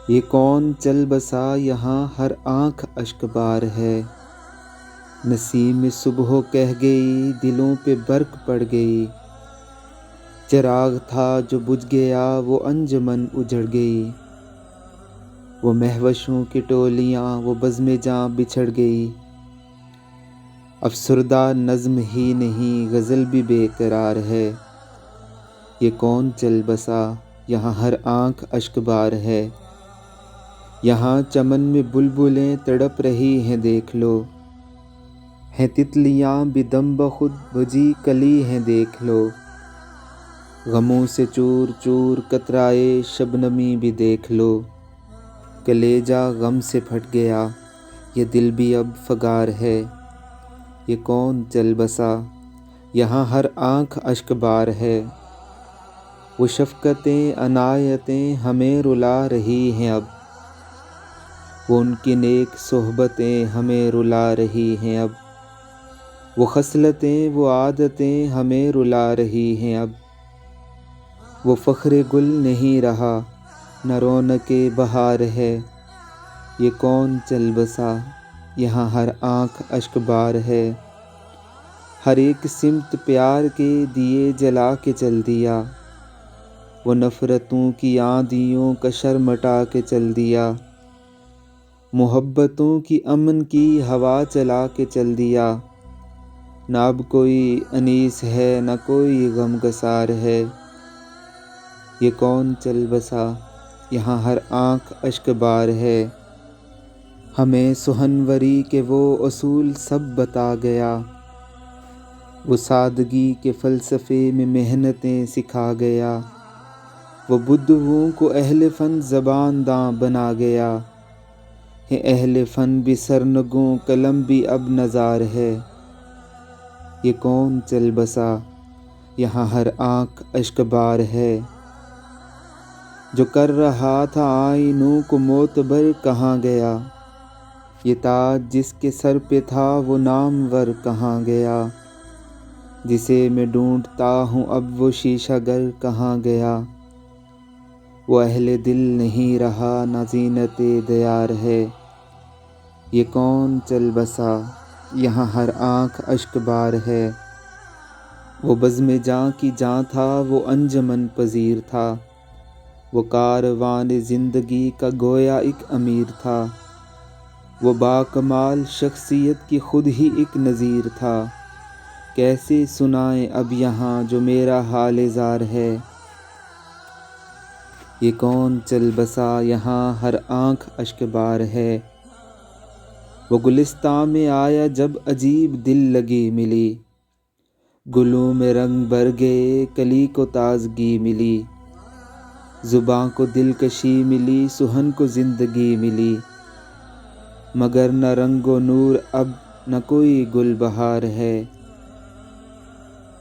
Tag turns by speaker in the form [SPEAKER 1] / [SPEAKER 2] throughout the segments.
[SPEAKER 1] یہ کون چل بسا یہاں ہر آنکھ اشک بار ہے۔ نسیم صبح کہہ گئی دلوں پہ برق پڑ گئی، چراغ تھا جو بجھ گیا وہ انجمن اجڑ گئی، وہ مہوشوں کی ٹولیاں وہ بزم جاں بچھڑ گئی، افسردہ نظم ہی نہیں غزل بھی بے قرار ہے۔ یہ کون چل بسا یہاں ہر آنکھ اشک بار ہے۔ یہاں چمن میں بلبلیں تڑپ رہی ہیں دیکھ لو، ہیں تتلیاں بھی دم بخود بجھی کلی ہیں دیکھ لو، غموں سے چور چور قطرائے شبنمی بھی دیکھ لو، کلیجہ غم سے پھٹ گیا یہ دل بھی اب فگار ہے۔ یہ کون چل بسا یہاں ہر آنکھ اشک بار ہے۔ وہ شفقتیں عنایتیں ہمیں رلا رہی ہیں اب، وہ ان کی نیک صحبتیں ہمیں رلا رہی ہیں اب، وہ خصلتیں وہ عادتیں ہمیں رلا رہی ہیں اب، وہ فخر گل نہیں رہا نہ رونق بہار ہے۔ یہ کون چل بسا یہاں ہر آنکھ اشک بار ہے۔ ہر ایک سمت پیار کے دیے جلا کے چل دیا، وہ نفرتوں کی آندھیوں کا شرمٹا کے چل دیا، محبتوں کی امن کی ہوا چلا کے چل دیا، نہ اب کوئی انیس ہے نہ کوئی غم گسار ہے۔ یہ کون چل بسا یہاں ہر آنکھ اشک بار ہے۔ ہمیں سہنوری کے وہ اصول سب بتا گیا، وہ سادگی کے فلسفے میں محنتیں سکھا گیا، وہ بدھوؤں کو اہل فن زبان داں بنا گیا، ہے اہل فن بھی سرنگوں قلم بھی اب نظار ہے۔ یہ کون چل بسا یہاں ہر آنکھ اشک بار ہے۔ جو کر رہا تھا آئینوں کو معتبر کہاں گیا، یہ تاج جس کے سر پہ تھا وہ نامور کہاں گیا، جسے میں ڈھونڈتا ہوں اب وہ شیشہ گر کہاں گیا، وہ اہل دل نہیں رہا نہ زینت دیار ہے۔ یہ کون چل بسا یہاں ہر آنکھ اشک بار ہے۔ وہ بزم جاں کی جاں تھا وہ انجمن پذیر تھا، وہ کاروان زندگی کا گویا ایک امیر تھا، وہ باکمال شخصیت کی خود ہی ایک نظیر تھا، کیسے سنائیں اب یہاں جو میرا حال زار ہے۔ یہ کون چل بسا یہاں ہر آنکھ اشک بار ہے۔ وہ گلستاں میں آیا جب عجیب دل لگی ملی، گلوں میں رنگ بھر گئے کلی کو تازگی ملی، زباں کو دلکشی ملی سخن کو زندگی ملی، مگر نہ رنگ و نور اب نہ کوئی گل بہار ہے۔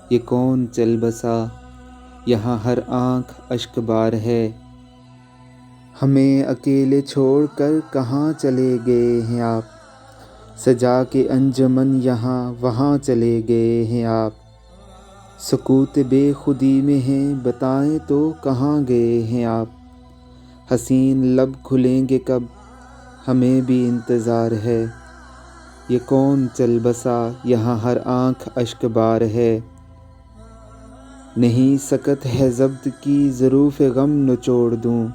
[SPEAKER 1] یہ کون چل بسا یہاں ہر آنکھ اشک بار ہے۔ ہمیں اکیلے چھوڑ کر کہاں چلے گئے ہیں آپ، سجا کے انجمن یہاں وہاں چلے گئے ہیں آپ، سکوت بے خودی میں ہیں بتائیں تو کہاں گئے ہیں آپ، حسین لب کھلیں گے کب ہمیں بھی انتظار ہے۔ یہ کون چل بسا یہاں ہر آنکھ اشک بار ہے۔ نہیں سکت ہے ضبط کی ظروف غم نچوڑ دوں،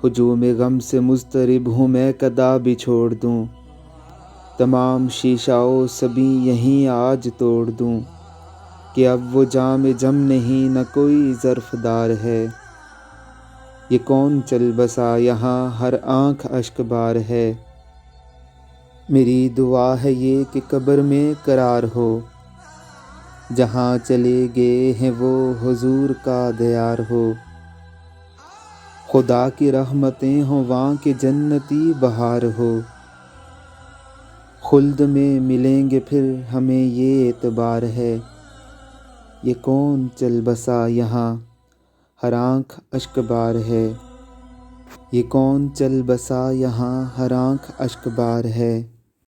[SPEAKER 1] ہجوم غم سے مضطرب ہوں میں کدا بھی چھوڑ دوں، تمام شیشہ و صبی یہیں آج توڑ دوں، کہ اب وہ جام جم نہیں نہ کوئی ظرف دار ہے۔ یہ کون چل بسا یہاں ہر آنکھ اشک بار ہے۔ میری دعا ہے یہ کہ قبر میں قرار ہو، جہاں چلے گئے ہیں وہ حضور کا دیار ہو، خدا کی رحمتیں ہوں وہاں کہ جنتی بہار ہو، خلد میں ملیں گے پھر ہمیں یہ اعتبار ہے۔ یہ کون چل بسا یہاں ہر آنکھ اشک بار ہے۔ یہ کون چل بسا یہاں ہر آنکھ اشک بار ہے۔